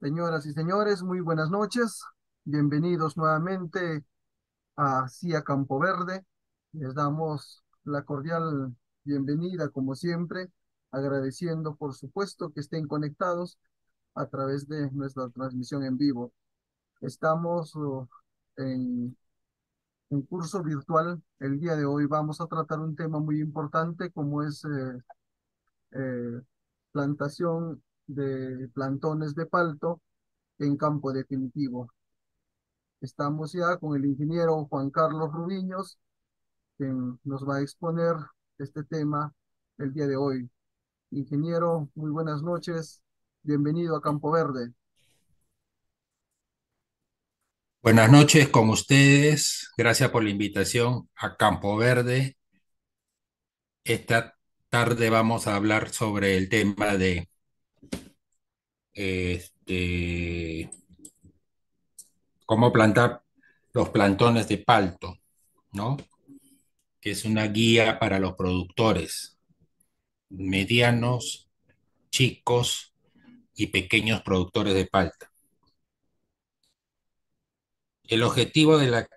Señoras y señores, muy buenas noches. Bienvenidos nuevamente a CIA Campo Verde. Les damos la cordial bienvenida, como siempre, agradeciendo, por supuesto, que estén conectados a través de nuestra transmisión en vivo. Estamos en, en curso virtual. El día de hoy vamos a tratar un tema muy importante como es eh, plantación de plantones de palto en campo definitivo. Estamos ya con el ingeniero Juan Carlos Rubiños, quien nos va a exponer este tema el día de hoy. Ingeniero, muy buenas noches. Bienvenido a Campo Verde. Buenas noches con ustedes. Gracias por la invitación a Campo Verde. Esta tarde vamos a hablar sobre el tema de este, cómo plantar los plantones de palto, ¿no? Que es una guía para los productores medianos, chicos y pequeños productores de palta. El objetivo de la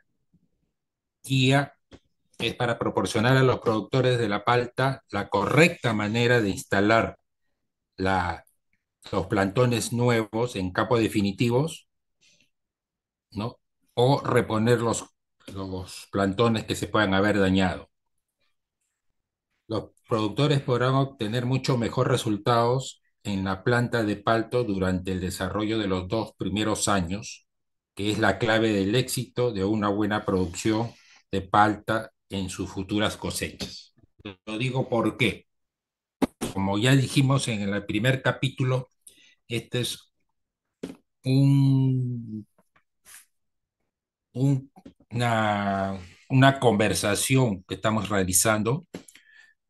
guía es para proporcionar a los productores de la palta la correcta manera de instalar la los plantones nuevos en capos definitivos, ¿no? O reponer los plantones que se puedan haber dañado. Los productores podrán obtener mucho mejor resultados en la planta de palto durante el desarrollo de los 2 primeros años, que es la clave del éxito de una buena producción de palta en sus futuras cosechas. Lo digo porque, como ya dijimos en el primer capítulo, este es un un- una, una conversación que estamos realizando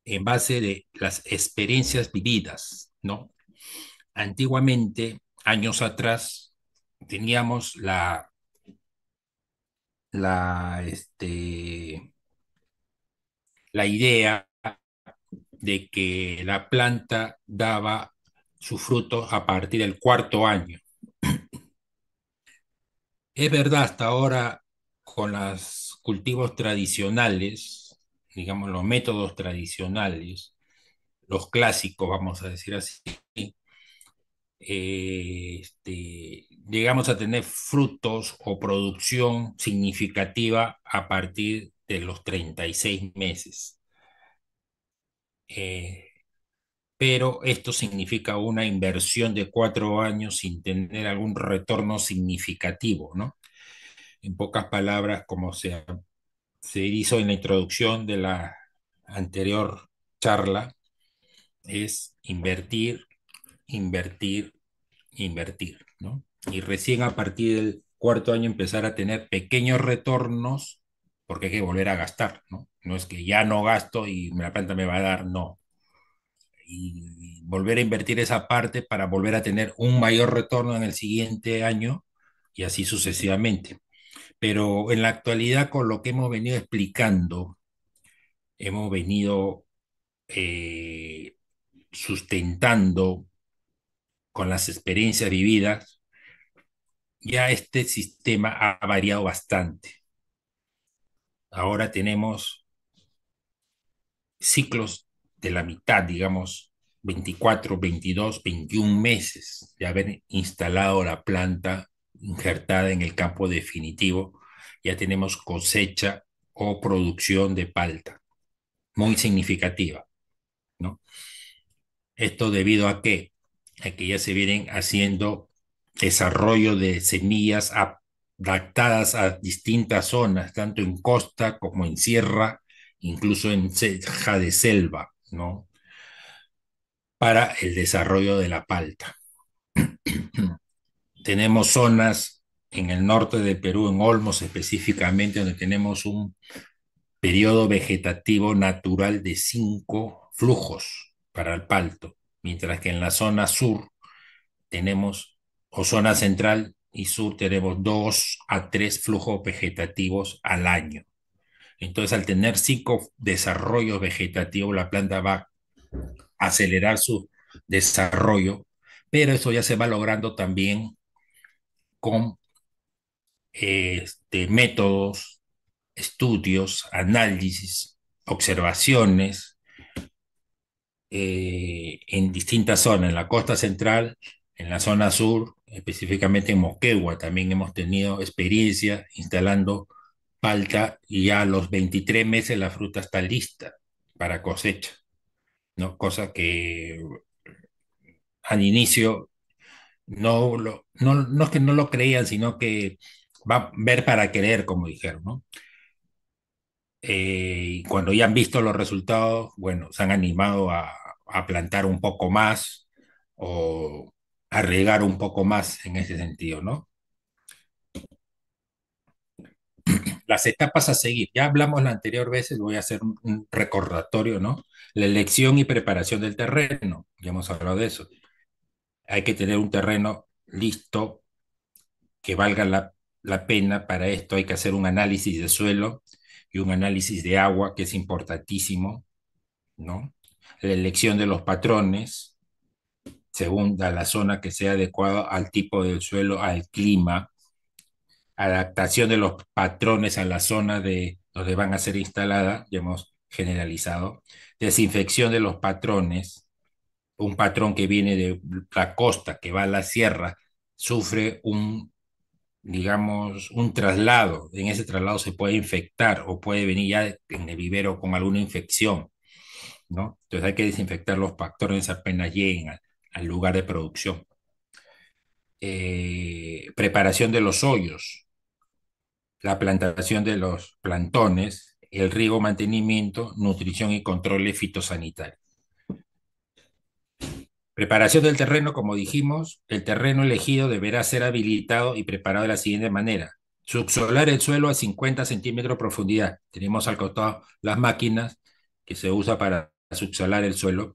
en base de las experiencias vividas, ¿no? Antiguamente, años atrás, teníamos la la idea de que la planta daba su fruto a partir del cuarto año. Es verdad, hasta ahora con los cultivos tradicionales, digamos los métodos tradicionales, los clásicos, vamos a decir así, llegamos a tener frutos o producción significativa a partir de los 36 meses. Eh, pero esto significa una inversión de 4 años sin tener algún retorno significativo, ¿no? En pocas palabras, como se hizo en la introducción de la anterior charla, es invertir, invertir, invertir, ¿no? Y recién a partir del cuarto año empezar a tener pequeños retornos, porque hay que volver a gastar, ¿no? No es que ya no gasto y la planta me va a dar, no. Y volver a invertir esa parte para volver a tener un mayor retorno en el siguiente año y así sucesivamente. Pero en la actualidad, con lo que hemos venido explicando, hemos venido eh, sustentando con las experiencias vividas, ya este sistema ha variado bastante. Ahora tenemos ciclos de la mitad, digamos, 24, 22, 21 meses de haber instalado la planta injertada en el campo definitivo. Ya tenemos cosecha o producción de palta muy significativa, ¿no? Esto debido a que ya se vienen haciendo desarrollo de semillas adaptadas a distintas zonas, tanto en costa como en sierra, incluso en ceja de selva, ¿no? Para el desarrollo de la palta. Tenemos zonas en el norte de Perú, en Olmos específicamente, donde tenemos un periodo vegetativo natural de 5 flujos para el palto, mientras que en la zona sur tenemos, o zona central y sur, tenemos 2 a 3 flujos vegetativos al año. Entonces, al tener 5 desarrollos vegetativos, la planta va a acelerar su desarrollo, pero eso ya se va logrando también con métodos, estudios, análisis, observaciones en distintas zonas, en la costa central, en la zona sur, específicamente en Moquegua. También hemos tenido experiencia instalando palta y ya a los 23 meses la fruta está lista para cosecha, ¿no? Cosa que al inicio no es que no lo creían, sino que va a ver para querer, como dijeron, ¿no? Y cuando ya han visto los resultados, bueno, se han animado a plantar un poco más o a regar un poco más en ese sentido, ¿no? Las etapas a seguir, ya hablamos la anterior vez, voy a hacer un recordatorio, ¿no? La elección y preparación del terreno, ya hemos hablado de eso. Hay que tener un terreno listo que valga la pena. Para esto hay que hacer un análisis de suelo y un análisis de agua, que es importantísimo, ¿no? La elección de los patrones, según a la zona que sea adecuada al tipo del suelo, al clima, adaptación de los patrones a la zona de donde van a ser instaladas, ya hemos generalizado, desinfección de los patrones, un patrón que viene de la costa, que va a la sierra, sufre digamos, un traslado. En ese traslado se puede infectar o puede venir ya en el vivero con alguna infección, ¿no? Entonces hay que desinfectar los patrones apenas lleguen al lugar de producción. Preparación de los hoyos, la plantación de los plantones, el riego, mantenimiento, nutrición y controles fitosanitarios. Preparación del terreno, como dijimos, el terreno elegido deberá ser habilitado y preparado de la siguiente manera. Subsolar el suelo a 50 centímetros de profundidad. Tenemos al costado las máquinas que se usa para subsolar el suelo,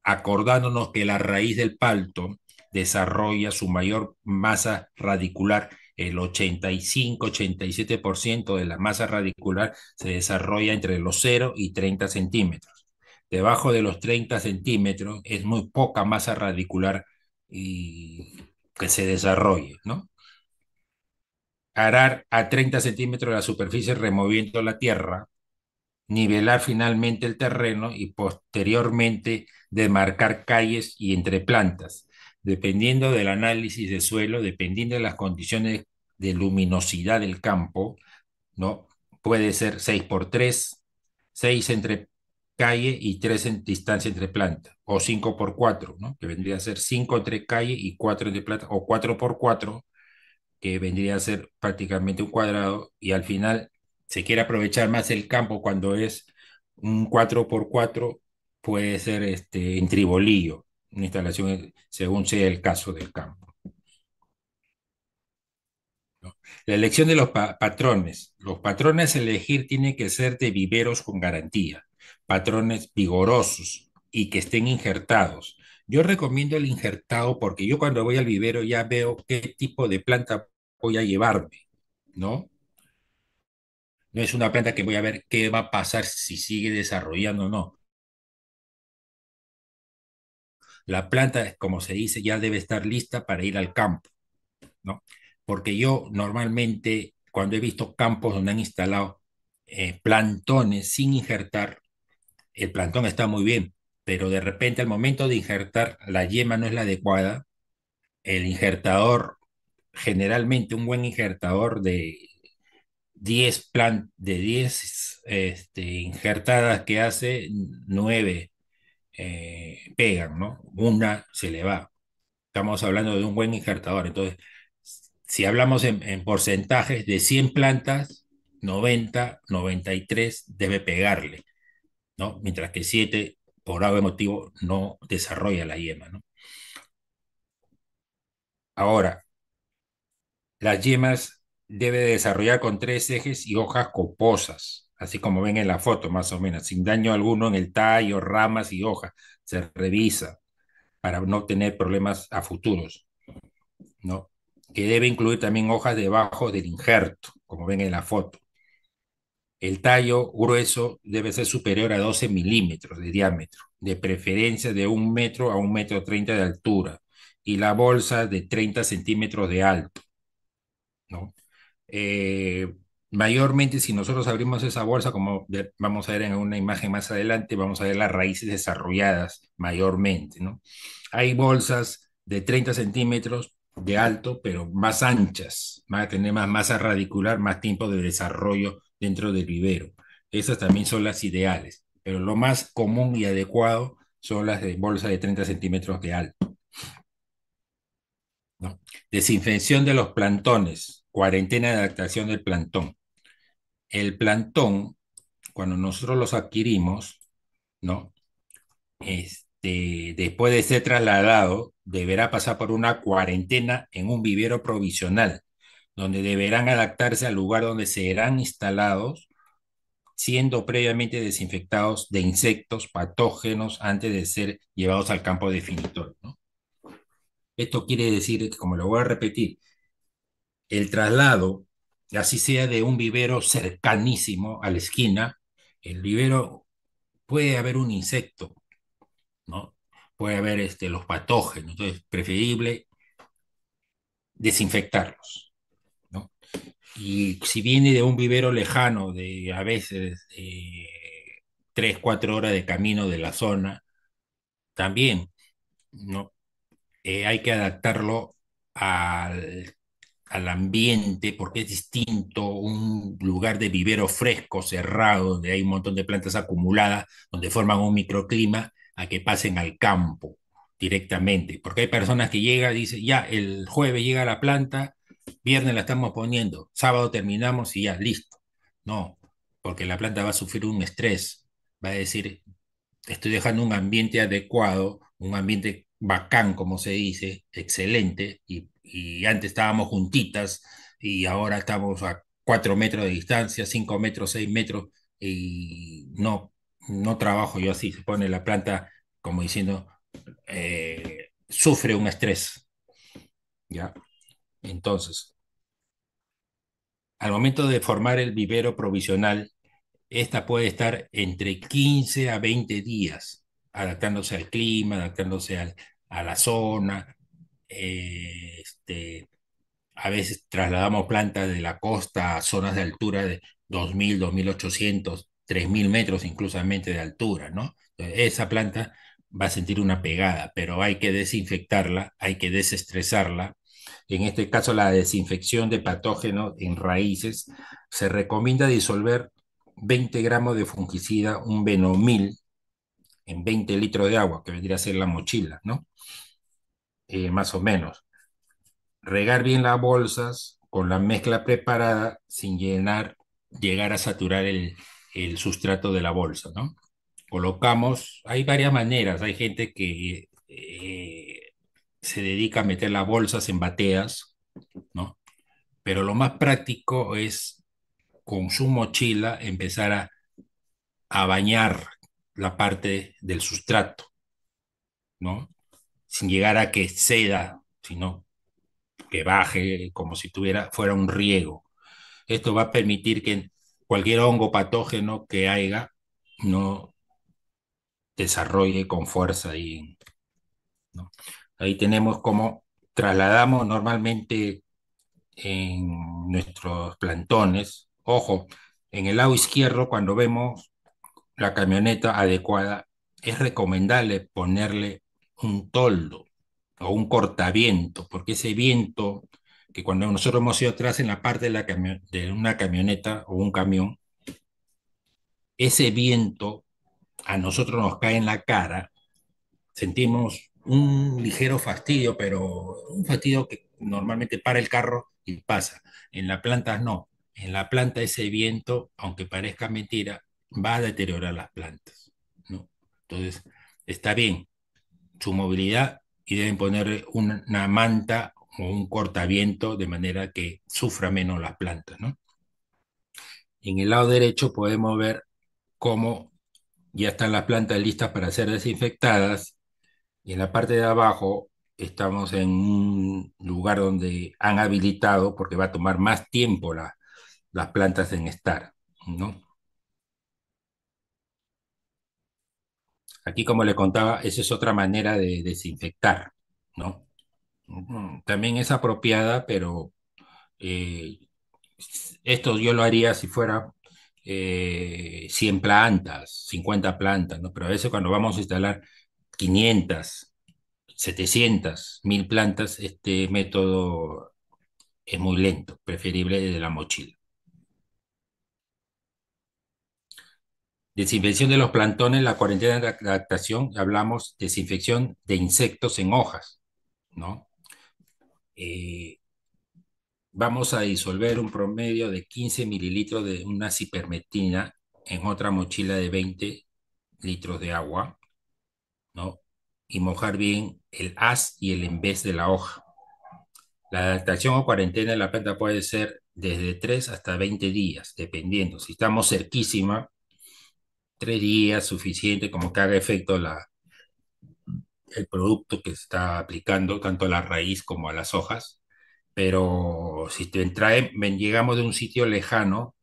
acordándonos que la raíz del palto desarrolla su mayor masa radicular. El 85-87% de la masa radicular se desarrolla entre los 0 y 30 centímetros. Debajo de los 30 centímetros es muy poca masa radicular y que se desarrolle, ¿no? Arar a 30 centímetros de la superficie removiendo la tierra, nivelar finalmente el terreno y posteriormente demarcar calles y entre plantas. Dependiendo del análisis de suelo, dependiendo de las condiciones de luminosidad del campo, ¿no? Puede ser 6 por 3, 6 entre calle y 3 en distancia entre plantas, o 5 por 4, ¿no? Que vendría a ser 5 entre calle y 4 entre plantas, o 4 por 4, que vendría a ser prácticamente un cuadrado, y al final se quiere aprovechar más el campo cuando es un 4 por 4, puede ser en tribolillo, una instalación según sea el caso del campo, ¿no? La elección de los patrones. Los patrones a elegir tienen que ser de viveros con garantía, patrones vigorosos y que estén injertados. Yo recomiendo el injertado porque yo cuando voy al vivero ya veo qué tipo de planta voy a llevarme, ¿no? No es una planta que voy a ver qué va a pasar si sigue desarrollando o no. La planta, como se dice, ya debe estar lista para ir al campo, ¿no? Porque yo normalmente, cuando he visto campos donde han instalado plantones sin injertar, el plantón está muy bien, pero de repente al momento de injertar la yema no es la adecuada. El injertador, generalmente un buen injertador de 10 injertadas que hace, 9 pegan, ¿no? Una se le va. Estamos hablando de un buen injertador. Entonces, si hablamos en porcentajes de 100 plantas, 90, 93 debe pegarle, ¿no? Mientras que 7, por algún motivo, no desarrolla la yema, ¿no? Ahora, las yemas debe desarrollar con 3 ejes y hojas coposas, así como ven en la foto, más o menos, sin daño alguno en el tallo, ramas y hojas. Se revisa para no tener problemas a futuros, ¿no? Que debe incluir también hojas debajo del injerto, como ven en la foto. El tallo grueso debe ser superior a 12 milímetros de diámetro, de preferencia de 1 metro a 1,30 metros de altura, y la bolsa de 30 centímetros de alto. ¿no? Eh, Mayormente, si nosotros abrimos esa bolsa, como vamos a ver en una imagen más adelante, vamos a ver las raíces desarrolladas mayormente, ¿no? Hay bolsas de 30 centímetros de alto, pero más anchas, van a tener más masa radicular, más tiempo de desarrollo dentro del vivero. Esas también son las ideales, pero lo más común y adecuado son las de bolsa de 30 centímetros de alto, ¿no? Desinfección de los plantones, cuarentena de adaptación del plantón. El plantón, cuando nosotros los adquirimos, ¿no? Después de ser trasladado, deberá pasar por una cuarentena en un vivero provisional, donde deberán adaptarse al lugar donde serán instalados, siendo previamente desinfectados de insectos patógenos antes de ser llevados al campo definitorio, ¿no? Esto quiere decir que, como lo voy a repetir, el traslado, así sea de un vivero cercanísimo a la esquina, el vivero puede haber un insecto, ¿no? Puede haber los patógenos, entonces preferible desinfectarlos, ¿no? Y si viene de un vivero lejano, de a veces 3, 4 horas de camino de la zona, también, ¿no? Hay que adaptarlo al, al ambiente porque es distinto un lugar de vivero fresco, cerrado, donde hay un montón de plantas acumuladas, donde forman un microclima, a que pasen al campo directamente. Porque hay personas que llegan y dicen, ya, el jueves llega la planta, viernes la estamos poniendo, sábado terminamos y ya, listo. No, porque la planta va a sufrir un estrés, va a decir, estoy dejando un ambiente adecuado, un ambiente bacán, como se dice, excelente, y antes estábamos juntitas y ahora estamos a 4 metros de distancia, 5 metros, 6 metros, y no trabajo yo así, se pone la planta como diciendo, sufre un estrés, ¿ya? Entonces, al momento de formar el vivero provisional, esta puede estar entre 15 a 20 días, adaptándose al clima, adaptándose a la zona. eh, este, a veces trasladamos plantas de la costa a zonas de altura de 2.000, 2.800, 3.000 metros inclusivamente de altura, ¿no? Entonces, esa planta va a sentir una pegada, pero hay que desinfectarla, hay que desestresarla. En este caso, la desinfección de patógenos en raíces se recomienda disolver 20 gramos de fungicida, un Benomil, en 20 litros de agua, que vendría a ser la mochila, ¿no? Más o menos. Regar bien las bolsas con la mezcla preparada sin llegar a saturar el sustrato de la bolsa, ¿no? Colocamos, hay varias maneras, hay gente que se dedica a meter las bolsas en bateas, ¿no? Pero lo más práctico es con su mochila empezar a bañar la parte del sustrato, ¿no? Sin llegar a que ceda, sino que baje como si fuera un riego. Esto va a permitir que cualquier hongo patógeno que haya no desarrolle con fuerza ahí, ¿no? Ahí tenemos cómo trasladamos normalmente en nuestros plantones. Ojo, en el lado izquierdo, cuando vemos la camioneta adecuada, es recomendable ponerle un toldo o un cortaviento, porque ese viento que cuando nosotros hemos ido atrás en la parte de una camioneta o un camión, ese viento a nosotros nos cae en la cara, sentimos un ligero fastidio, pero un fastidio que normalmente para el carro y pasa. En la planta no. En la planta ese viento, aunque parezca mentira, va a deteriorar las plantas, ¿no? Entonces, está bien su movilidad y deben poner una manta o un cortaviento de manera que sufra menos las plantas, ¿no? En el lado derecho podemos ver cómo ya están las plantas listas para ser desinfectadas y en la parte de abajo estamos en un lugar donde han habilitado, porque va a tomar más tiempo las plantas en estar, ¿no? Aquí, como le contaba, esa es otra manera de desinfectar, ¿no? También es apropiada, pero Eh, Esto yo lo haría si fuera 100 plantas, 50 plantas, ¿no? Pero a veces cuando vamos a instalar 500, 700, 1000 plantas, este método es muy lento, preferible de la mochila. Desinfección de los plantones, la cuarentena de adaptación, hablamos desinfección de insectos en hojas, ¿no? Eh, Vamos a disolver un promedio de 15 mililitros de una cipermetrina en otra mochila de 20 litros de agua, ¿no? Y mojar bien el haz y el en vez de la hoja. La adaptación o cuarentena de la planta puede ser desde 3 hasta 20 días, dependiendo. Si estamos cerquísima, 3 días suficiente como que haga efecto el producto que se está aplicando tanto a la raíz como a las hojas. Pero si llegamos de un sitio lejano,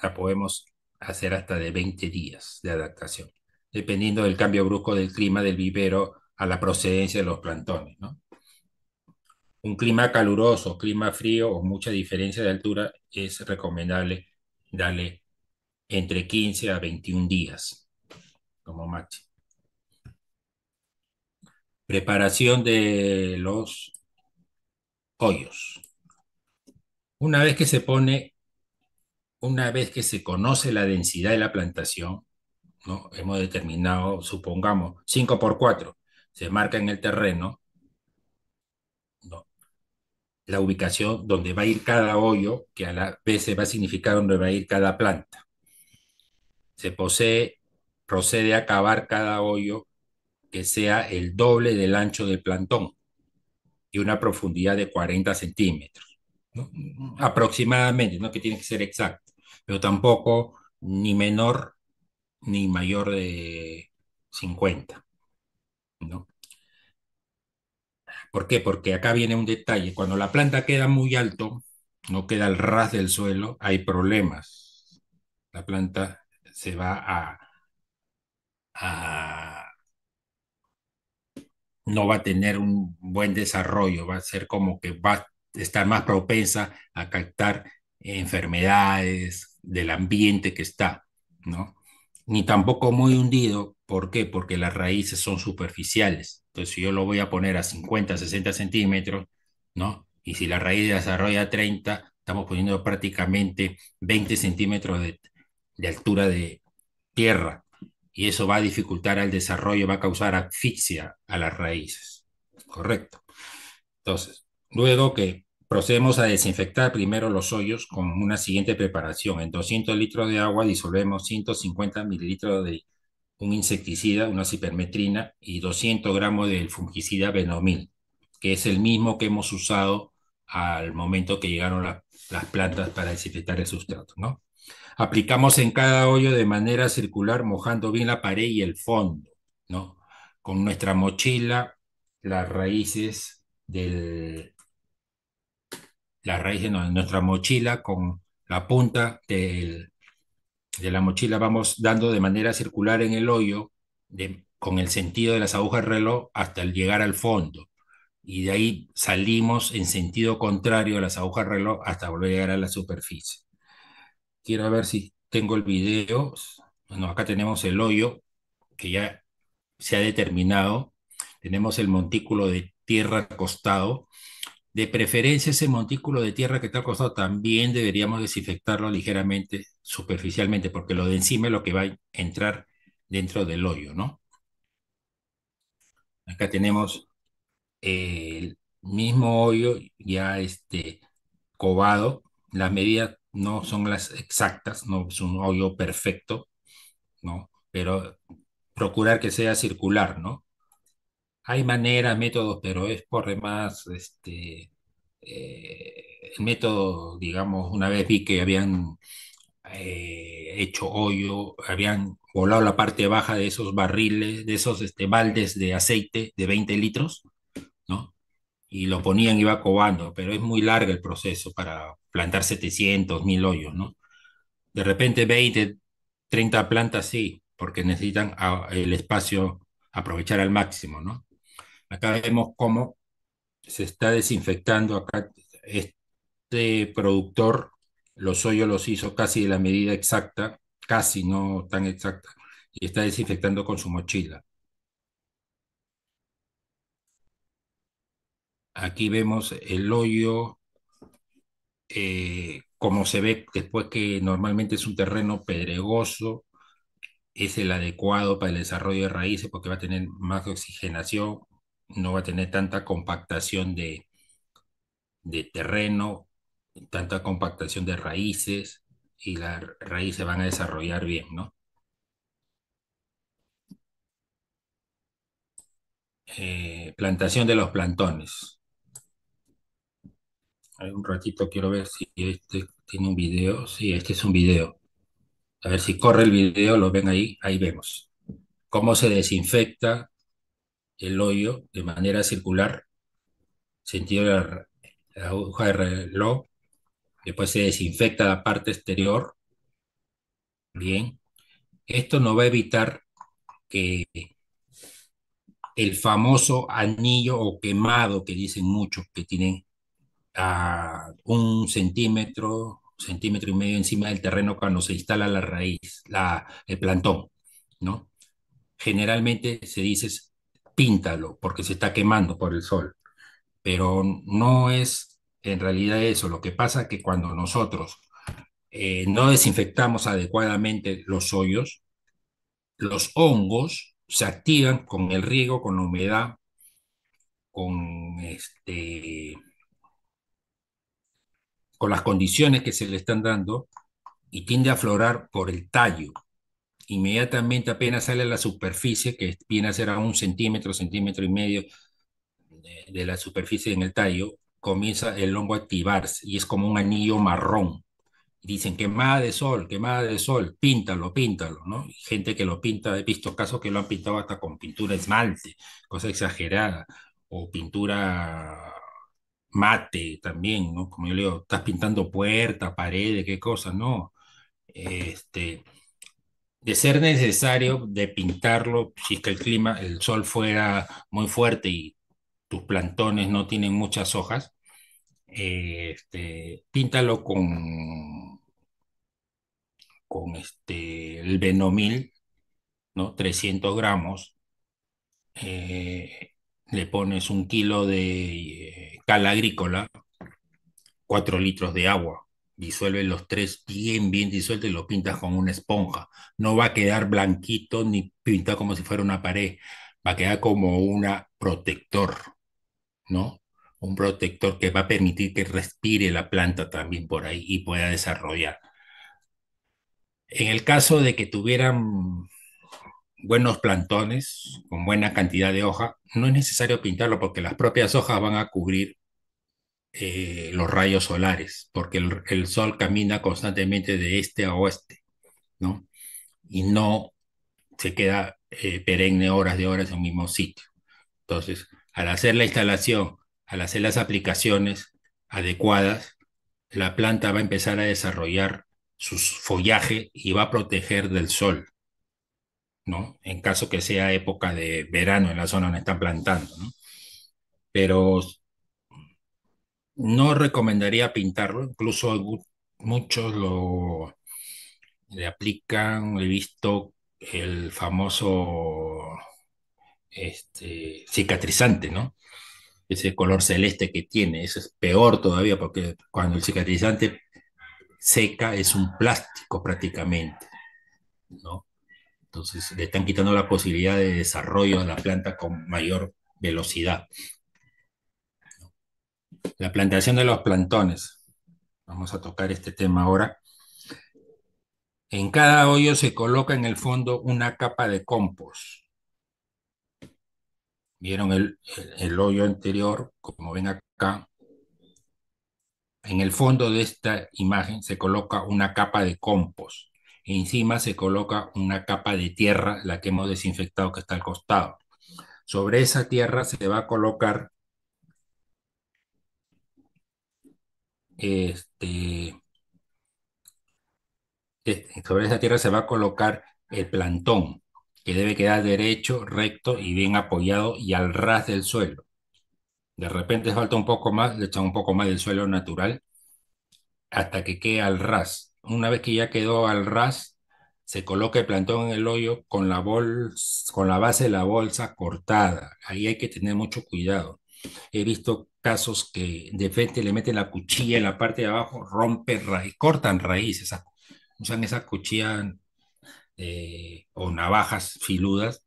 la podemos hacer hasta de 20 días de adaptación, dependiendo del cambio brusco del clima del vivero a la procedencia de los plantones, ¿no? Un clima caluroso, clima frío o mucha diferencia de altura es recomendable darle entre 15 a 21 días como máximo. Preparación de los hoyos. Una vez que se pone, una vez que se conoce la densidad de la plantación, ¿no? Hemos determinado, supongamos, 5 por 4 se marca en el terreno, ¿no? La ubicación donde va a ir cada hoyo, que a la vez se va a significar donde va a ir cada planta. Se procede a cavar cada hoyo que sea el doble del ancho del plantón y una profundidad de 40 centímetros, ¿no? Aproximadamente, no que tiene que ser exacto, pero tampoco ni menor ni mayor de 50, ¿no? ¿Por qué? Porque acá viene un detalle. Cuando la planta queda muy alto, no queda al ras del suelo, hay problemas. La planta se va a no va a tener un buen desarrollo, va a ser como que va a estar más propensa a captar enfermedades del ambiente que está, ¿no? Ni tampoco muy hundido, ¿por qué? Porque las raíces son superficiales. Entonces, si yo lo voy a poner a 50, 60 centímetros, ¿no? Y si la raíz desarrolla 30, estamos poniendo prácticamente 20 centímetros de altura de tierra y eso va a dificultar el desarrollo, va a causar asfixia a las raíces. Correcto. Entonces, luego que procedemos a desinfectar primero los hoyos con una siguiente preparación. En 200 litros de agua disolvemos 150 mililitros de un insecticida, una cipermetrina, y 200 gramos del fungicida Benomil, que es el mismo que hemos usado al momento que llegaron las plantas para desinfectar el sustrato, ¿no? Aplicamos en cada hoyo de manera circular, mojando bien la pared y el fondo, ¿no? Con nuestra mochila, las raíces del, las raíces, no, nuestra mochila con la punta de la mochila vamos dando de manera circular en el hoyo, con el sentido de las agujas del reloj hasta el llegar al fondo. Y de ahí salimos en sentido contrario a las agujas del reloj hasta volver a llegar a la superficie. Quiero ver si tengo el video. Bueno, acá tenemos el hoyo que ya se ha determinado. Tenemos el montículo de tierra al costado. De preferencia, ese montículo de tierra que está al costado también deberíamos desinfectarlo ligeramente, superficialmente, porque lo de encima es lo que va a entrar dentro del hoyo, ¿no? Acá tenemos el mismo hoyo ya covado. Las medidas no son las exactas, no es un hoyo perfecto, ¿no? Pero procurar que sea circular, ¿no? Hay maneras, métodos, pero es por demás, el método, digamos, una vez vi que habían hecho hoyo, habían volado la parte baja de esos barriles, de esos baldes de aceite de 20 litros, ¿no? Y lo ponían, iba cobando, pero es muy largo el proceso para plantar 700, 1000 hoyos, ¿no? De repente 20, 30 plantas sí, porque necesitan el espacio aprovechar al máximo, ¿no? Acá vemos cómo se está desinfectando acá. este productor los hoyos los hizo casi de la medida exacta, casi no tan exacta, y está desinfectando con su mochila. Aquí vemos el hoyo, como se ve después que normalmente es un terreno pedregoso, es el adecuado para el desarrollo de raíces porque va a tener más oxigenación, no va a tener tanta compactación de terreno, tanta compactación de raíces y las raíces van a desarrollar bien, ¿no? Plantación de los plantones. Hay un ratito quiero ver si este tiene un video. Sí, este es un video. A ver si corre el video, lo ven ahí, ahí vemos cómo se desinfecta el hoyo de manera circular, sentido de la aguja de reloj, después se desinfecta la parte exterior, bien. Esto no va a evitar que el famoso anillo o quemado que dicen muchos que tienen a 1 centímetro, centímetro y medio encima del terreno cuando se instala la raíz, el plantón, ¿no? Generalmente se dice píntalo porque se está quemando por el sol, pero no es en realidad eso. Lo que pasa es que cuando nosotros no desinfectamos adecuadamente los hoyos, los hongos se activan con el riego, con la humedad, con con las condiciones que se le están dando y tiende a aflorar por el tallo. Inmediatamente apenas sale a la superficie, que viene a ser a 1 centímetro, centímetro y medio de la superficie en el tallo, comienza el hongo a activarse y es como un anillo marrón. Dicen quemada de sol, píntalo, píntalo, ¿no? Y gente que lo pinta, he visto casos que lo han pintado hasta con pintura esmalte, cosa exagerada, o pintura mate también, ¿no? Como yo le digo, estás pintando puertas, paredes, qué cosas, no. Este, de ser necesario de pintarlo, si es que el clima, el sol fuera muy fuerte y tus plantones no tienen muchas hojas, píntalo con el Benomil, ¿no? 300 gramos, eh, le pones 1 kilo de cal agrícola, 4 litros de agua, disuelve los tres bien, bien disueltos y lo pintas con una esponja. No va a quedar blanquito ni pintado como si fuera una pared, va a quedar como una protector, ¿no? Un protector que va a permitir que respire la planta también por ahí y pueda desarrollar. En el caso de que tuvieran buenos plantones con buena cantidad de hoja, no es necesario pintarlo porque las propias hojas van a cubrir los rayos solares, porque el sol camina constantemente de este a oeste, ¿no? Y no se queda perenne horas de horas en un mismo sitio. Entonces, al hacer la instalación, al hacer las aplicaciones adecuadas, la planta va a empezar a desarrollar su follaje y va a proteger del sol, ¿no? En caso que sea época de verano en la zona donde están plantando, ¿no? Pero no recomendaría pintarlo, incluso muchos le aplican, he visto el famoso cicatrizante, ¿no? Ese color celeste que tiene, eso es peor todavía porque cuando el cicatrizante seca es un plástico prácticamente, ¿no? Entonces le están quitando la posibilidad de desarrollo a la planta con mayor velocidad. La plantación de los plantones. Vamos a tocar este tema ahora. En cada hoyo se coloca en el fondo una capa de compost. ¿Vieron el hoyo anterior? Como ven acá, en el fondo de esta imagen se coloca una capa de compost. Encima se coloca una capa de tierra, la que hemos desinfectado que está al costado. Sobre esa tierra se va a colocar este, sobre esa tierra se va a colocar el plantón, que debe quedar derecho, recto y bien apoyado y al ras del suelo. De repente falta un poco más, le echan un poco más del suelo natural hasta que quede al ras. Una vez que ya quedó al ras, se coloca el plantón en el hoyo con con la base de la bolsa cortada. Ahí hay que tener mucho cuidado. He visto casos que de frente le meten la cuchilla en la parte de abajo, rompen raíz, cortan raíces, usan esa cuchilla o navajas filudas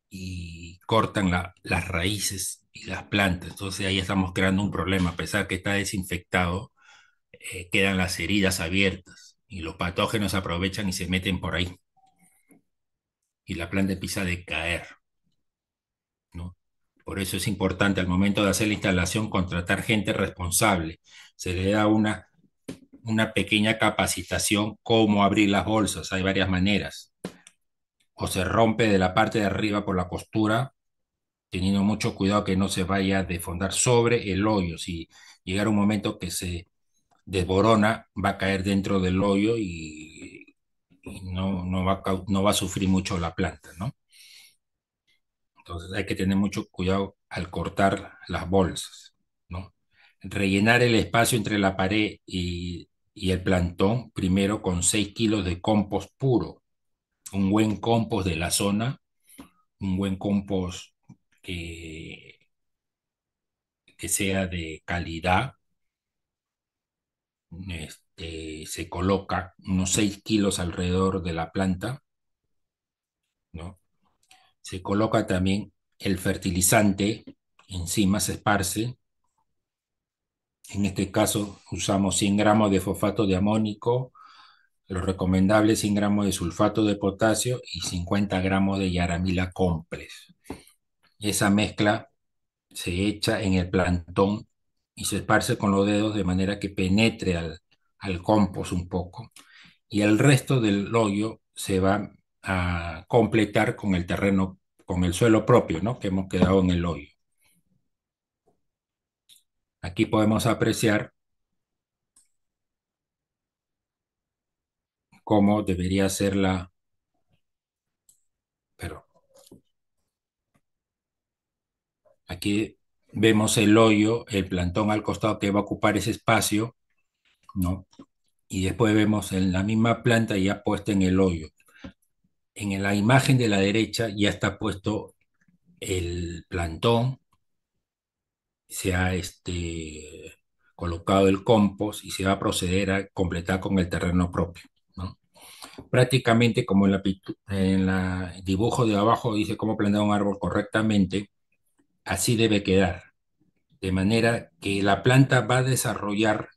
y cortan las raíces y las plantas. Entonces ahí estamos creando un problema. A pesar que está desinfectado, quedan las heridas abiertas y los patógenos aprovechan y se meten por ahí y la planta empieza a decaer, ¿no? Por eso es importante al momento de hacer la instalación contratar gente responsable. Se le da una pequeña capacitación cómo abrir las bolsas. Hay varias maneras. O se rompe de la parte de arriba por la costura, teniendo mucho cuidado que no se vaya a desfondar sobre el hoyo. Si llegara un momento que se desborona, va a caer dentro del hoyo y no va a sufrir mucho la planta, ¿no? Entonces hay que tener mucho cuidado al cortar las bolsas, ¿no? Rellenar el espacio entre la pared y el plantón primero con 6 kilos de compost puro, un buen compost de la zona, un buen compost que, que sea de calidad. Se coloca unos 6 kilos alrededor de la planta, ¿no? Se coloca también el fertilizante, encima se esparce. En este caso usamos 100 gramos de fosfato de amónico, lo recomendable es 100 gramos de sulfato de potasio y 50 gramos de yaramila complex. Esa mezcla se echa en el plantón y se esparce con los dedos de manera que penetre al compost un poco. Y el resto del hoyo se va a completar con el terreno, con el suelo propio, ¿no? Que hemos quedado en el hoyo. Aquí podemos apreciar cómo debería ser pero aquí vemos el hoyo, el plantón al costado que va a ocupar ese espacio, ¿no? Y después vemos en la misma planta ya puesta en el hoyo. En la imagen de la derecha ya está puesto el plantón, se ha colocado el compost y se va a proceder a completar con el terreno propio, ¿no? Prácticamente como en la dibujo de abajo dice cómo plantar un árbol correctamente, así debe quedar. De manera que la planta va a desarrollar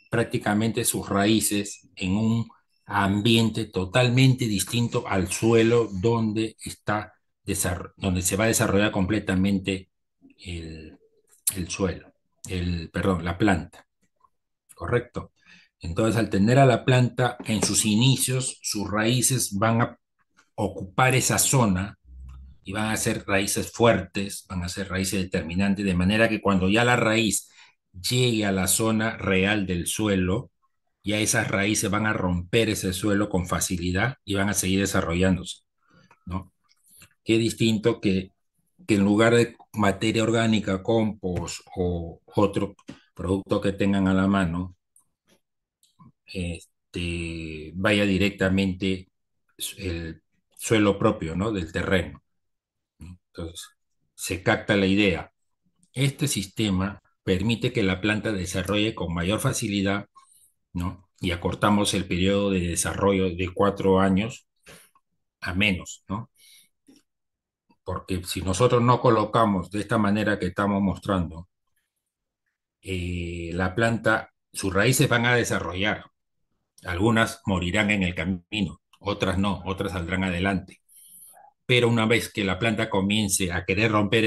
prácticamente sus raíces en un ambiente totalmente distinto al suelo donde se va a desarrollar completamente el, el suelo, perdón, la planta, ¿correcto? Entonces, al tener a la planta en sus inicios, sus raíces van a ocupar esa zona y van a ser raíces fuertes, van a ser raíces determinantes, de manera que cuando ya la raíz llegue a la zona real del suelo, ya esas raíces van a romper ese suelo con facilidad y van a seguir desarrollándose, ¿no? Qué distinto que en lugar de materia orgánica, compost o otro producto que tengan a la mano, vaya directamente el suelo propio, ¿no? Del terreno. Entonces, se capta la idea. Este sistema permite que la planta desarrolle con mayor facilidad, ¿no? Y acortamos el periodo de desarrollo de 4 años a menos, ¿no? Porque si nosotros no colocamos de esta manera que estamos mostrando, la planta, sus raíces van a desarrollar. Algunas morirán en el camino, otras no, otras saldrán adelante. Pero una vez que la planta comience a querer romper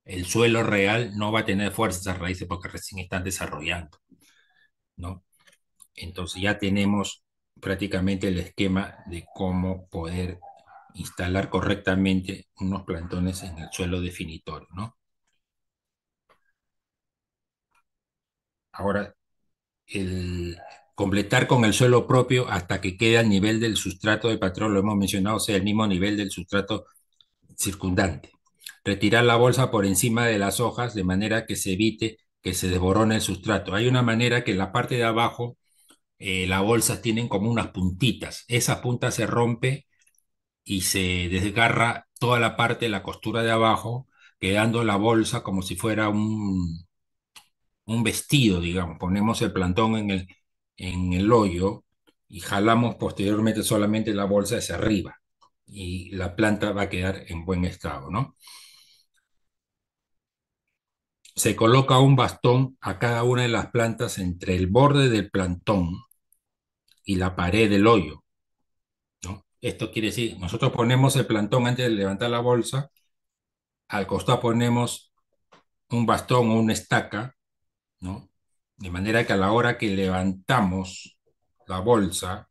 el suelo real, no va a tener fuerza esas raíces porque recién están desarrollando, ¿no? Entonces ya tenemos prácticamente el esquema de cómo poder instalar correctamente unos plantones en el suelo definitorio, ¿no? Ahora, el completar con el suelo propio hasta que quede al nivel del sustrato del patrón, lo hemos mencionado, sea el mismo nivel del sustrato circundante. Retirar la bolsa por encima de las hojas de manera que se evite que se desborone el sustrato. Hay una manera que en la parte de abajo las bolsas tienen como unas puntitas. Esa punta se rompe y se desgarra toda la parte de la costura de abajo, quedando la bolsa como si fuera un vestido, digamos. Ponemos el plantón en el hoyo y jalamos posteriormente solamente la bolsa hacia arriba y la planta va a quedar en buen estado, ¿no? Se coloca un bastón a cada una de las plantas entre el borde del plantón y la pared del hoyo, ¿no? Esto quiere decir, nosotros ponemos el plantón antes de levantar la bolsa, al costado ponemos un bastón o una estaca, ¿no? De manera que a la hora que levantamos la bolsa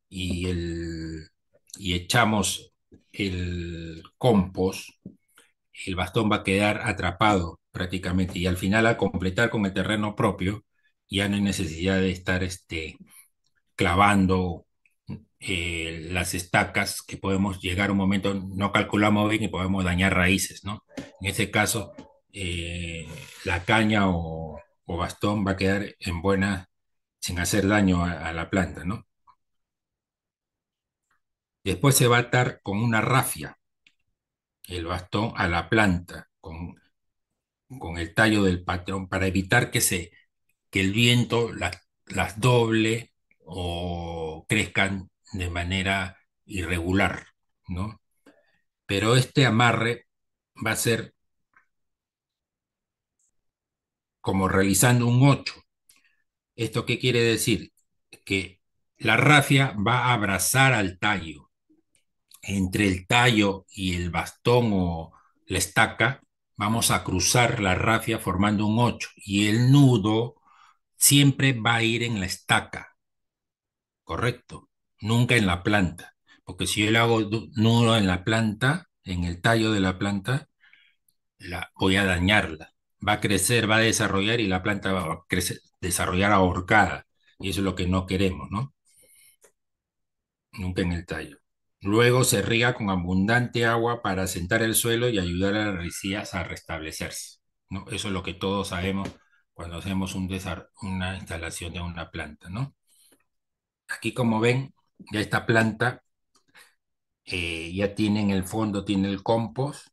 y, y echamos el compost, el bastón va a quedar atrapado prácticamente y al final al completar con el terreno propio, ya no hay necesidad de estar clavando las estacas que podemos llegar a un momento, no calculamos bien y podemos dañar raíces, ¿no? En ese caso, la caña o bastón va a quedar en buena, sin hacer daño a la planta, ¿no? Después se va a atar con una rafia el bastón a la planta, con el tallo del patrón, para evitar que el viento las doble o crezcan de manera irregular, ¿no? Pero este amarre va a ser como realizando un 8. ¿Esto qué quiere decir? Que la rafia va a abrazar al tallo. Entre el tallo y el bastón o la estaca, vamos a cruzar la rafia formando un 8 y el nudo siempre va a ir en la estaca, ¿correcto? Nunca en la planta, porque si yo le hago nudo en la planta, en el tallo de la planta, voy a dañarla. Va a crecer, va a desarrollar y la planta va a crecer, desarrollar ahorcada. Y eso es lo que no queremos, ¿no? Nunca en el tallo. Luego se riega con abundante agua para asentar el suelo y ayudar a las raicillas a restablecerse, ¿no? Eso es lo que todos sabemos cuando hacemos una instalación de una planta, ¿no? Aquí, como ven, ya esta planta ya tiene en el fondo, tiene el compost,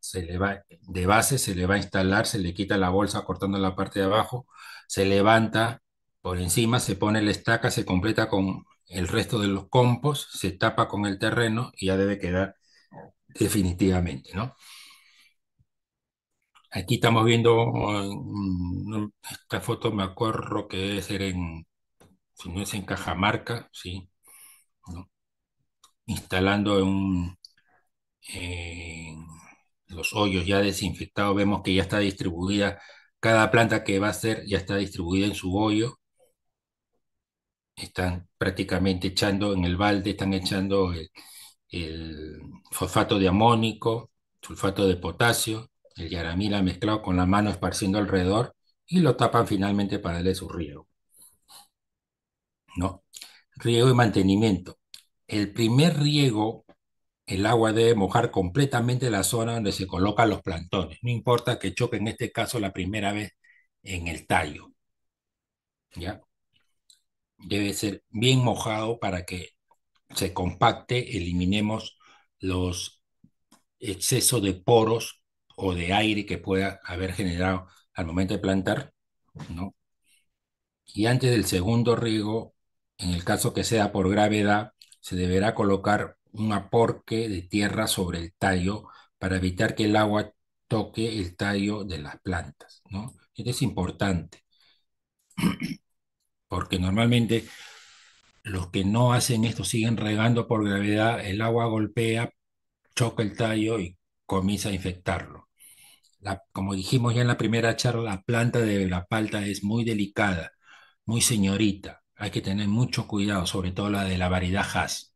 se le va, de base se le va a instalar, se le quita la bolsa cortando la parte de abajo, se levanta por encima, se pone la estaca, se completa con el resto de los compost, se tapa con el terreno y ya debe quedar definitivamente, ¿no? Aquí estamos viendo esta foto, me acuerdo que debe ser si no es en Cajamarca, sí, ¿no? Instalando en los hoyos ya desinfectados, vemos que ya está distribuida, cada planta que va a ser ya está distribuida en su hoyo, están prácticamente echando en el balde, están echando el fosfato de amónico, sulfato de potasio, el yaramila mezclado con la mano esparciendo alrededor y lo tapan finalmente para darle su riego, ¿no? Riego y mantenimiento. El primer riego, el agua debe mojar completamente la zona donde se colocan los plantones. No importa que choque en este caso la primera vez en el tallo, ¿ya? Debe ser bien mojado para que se compacte, eliminemos los excesos de poros o de aire que pueda haber generado al momento de plantar, ¿no? Y antes del segundo riego, en el caso que sea por gravedad, se deberá colocar un aporque de tierra sobre el tallo para evitar que el agua toque el tallo de las plantas, ¿no? Esto es importante, porque normalmente los que no hacen esto siguen regando por gravedad, el agua golpea, choca el tallo y comienza a infectarlo. Como dijimos ya en la primera charla, la planta de la palta es muy delicada, muy señorita. Hay que tener mucho cuidado, sobre todo la de la variedad Hass.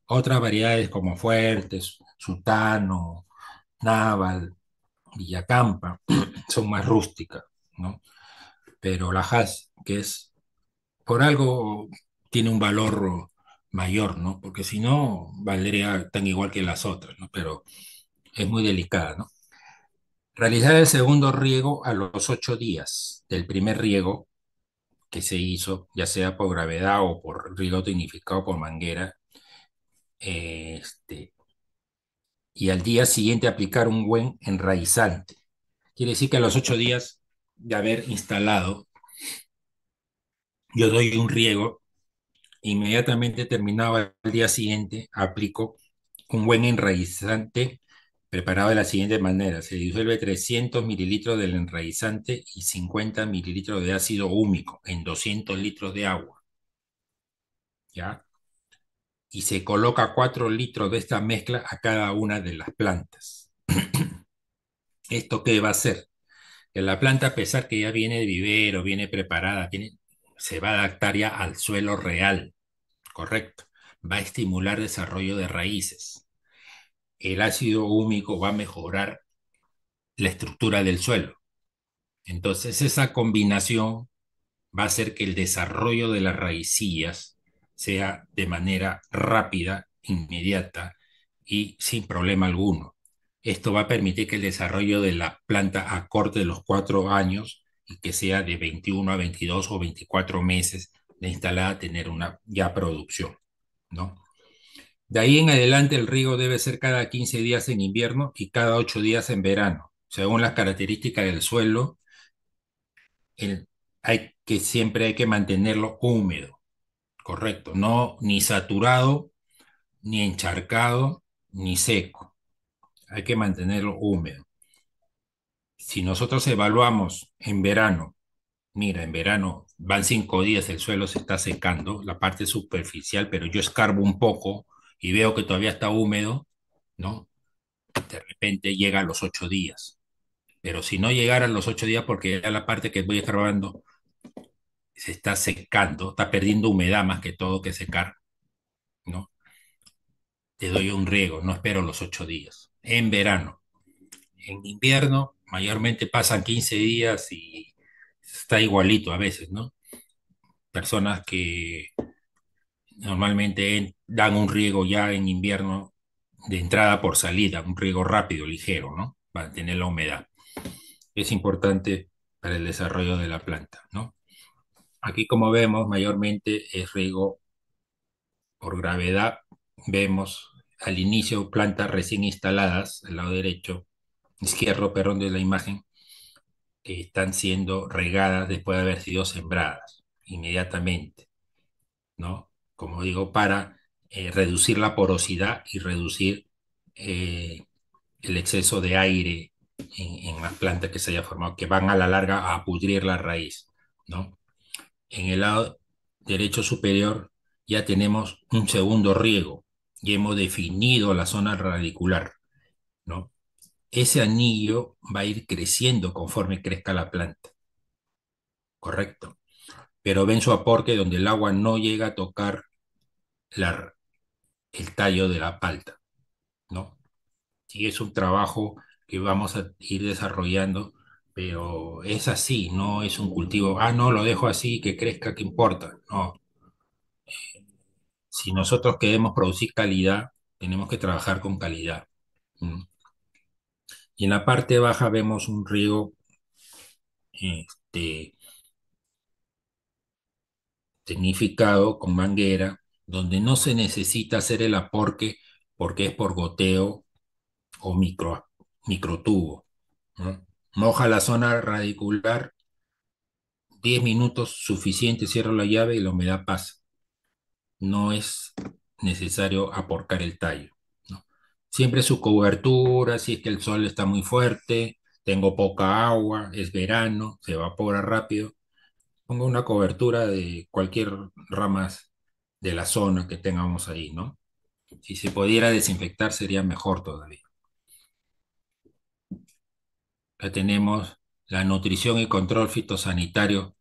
Otras variedades como Fuertes, Sultano, Naval, Villacampa, son más rústicas, ¿no? Pero la Hass, que es por algo, tiene un valor mayor, ¿no? Porque si no, valdría tan igual que las otras, ¿no? Pero es muy delicada, ¿no? Realizar el segundo riego a los 8 días del primer riego, que se hizo, ya sea por gravedad o por riego tecnificado por manguera, y al día siguiente aplicar un buen enraizante. Quiere decir que a los 8 días de haber instalado, yo doy un riego, inmediatamente terminado al día siguiente, aplico un buen enraizante preparado de la siguiente manera. Se disuelve 300 mililitros del enraizante y 50 mililitros de ácido húmico en 200 litros de agua, ¿ya? Y se coloca 4 litros de esta mezcla a cada una de las plantas. ¿Esto qué va a hacer? Que la planta, a pesar que ya viene de vivero, viene preparada, se va a adaptar ya al suelo real, correcto. Va a estimular desarrollo de raíces. El ácido húmico va a mejorar la estructura del suelo. Entonces, esa combinación va a hacer que el desarrollo de las raicillas sea de manera rápida, inmediata y sin problema alguno. Esto va a permitir que el desarrollo de la planta acorte los 4 años y que sea de 21 a 22 o 24 meses de instalada tener una ya producción, ¿no? De ahí en adelante el riego debe ser cada 15 días en invierno y cada 8 días en verano, según las características del suelo. Siempre hay que mantenerlo húmedo, correcto, no ni saturado, ni encharcado, ni seco. Hay que mantenerlo húmedo. Si nosotros evaluamos en verano, mira, en verano van 5 días, el suelo se está secando, la parte superficial, pero yo escarbo un poco y veo que todavía está húmedo, ¿no? De repente llega a los 8 días. Pero si no llegara a los 8 días, porque ya la parte que voy escarbando se está secando, está perdiendo humedad más que todo que secar, ¿no? Te doy un riego, no espero los 8 días. En verano. En invierno, mayormente pasan 15 días y está igualito a veces, ¿no? Personas que normalmente dan un riego ya en invierno de entrada por salida, un riego rápido, ligero, ¿no? Para tener la humedad. Es importante para el desarrollo de la planta, ¿no? Aquí, como vemos, mayormente es riego por gravedad. Vemos al inicio plantas recién instaladas, al lado derecho, izquierdo, perdón, de la imagen, que están siendo regadas después de haber sido sembradas inmediatamente, ¿no? Como digo, para reducir la porosidad y reducir eh, el exceso de aire en las plantas que se haya formado, que van a la larga a pudrir la raíz, ¿no? En el lado derecho superior ya tenemos un segundo riego y hemos definido la zona radicular, ¿no? Ese anillo va a ir creciendo conforme crezca la planta, correcto. Pero ven su aporte donde el agua no llega a tocar la- el tallo de la palta, ¿no? Sí, es un trabajo que vamos a ir desarrollando, pero es así, no es un cultivo, no, lo dejo así, que crezca, ¿qué importa? No, si nosotros queremos producir calidad, tenemos que trabajar con calidad. ¿Mm? Y en la parte baja vemos un riego este, tecnificado con manguera, donde no se necesita hacer el aporte porque es por goteo o microtubo, ¿no? Moja la zona radicular 10 minutos suficiente, cierro la llave y la humedad pasa. No es necesario aporcar el tallo, ¿no? Siempre su cobertura, si es que el sol está muy fuerte, tengo poca agua, es verano, se evapora rápido, pongo una cobertura de cualquier ramas de la zona que tengamos ahí, ¿no? Si se pudiera desinfectar sería mejor todavía. Acá tenemos la nutrición y controles fitosanitarios,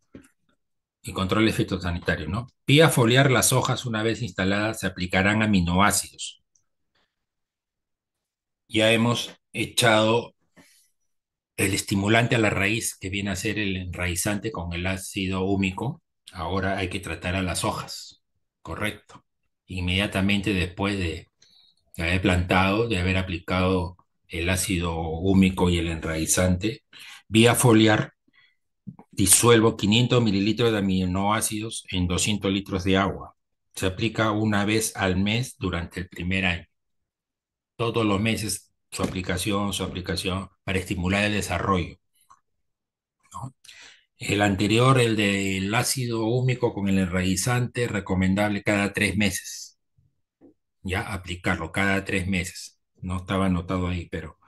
¿no? Vía foliar las hojas una vez instaladas se aplicarán aminoácidos. Ya hemos echado el estimulante a la raíz, que viene a ser el enraizante con el ácido húmico. Ahora hay que tratar a las hojas, correcto. Inmediatamente después de haber plantado, de haber aplicado el ácido húmico y el enraizante, vía foliar Disuelvo 500 mililitros de aminoácidos en 200 litros de agua. Se aplica una vez al mes durante el primer año. Todos los meses su aplicación para estimular el desarrollo, ¿no? El anterior, el del ácido húmico con el enraizante, recomendable cada 3 meses. Ya aplicarlo cada 3 meses. No estaba anotado ahí, pero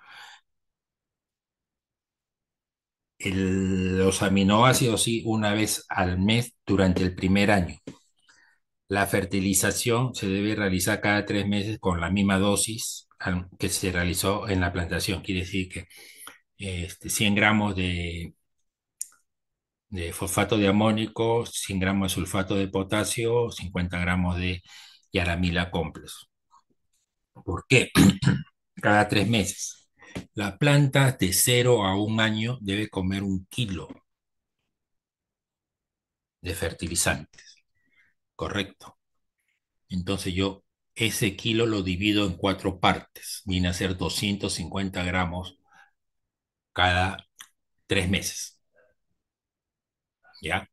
los aminoácidos sí, una vez al mes durante el primer año. La fertilización se debe realizar cada 3 meses con la misma dosis que se realizó en la plantación. Quiere decir que 100 gramos de fosfato de amónico, 100 gramos de sulfato de potasio, 50 gramos de yaramila complex. ¿Por qué? Cada 3 meses. La planta de 0 a 1 año debe comer 1 kilo de fertilizantes, ¿correcto? Entonces yo ese kilo lo divido en 4 partes. Viene a ser 250 gramos cada 3 meses, ¿ya?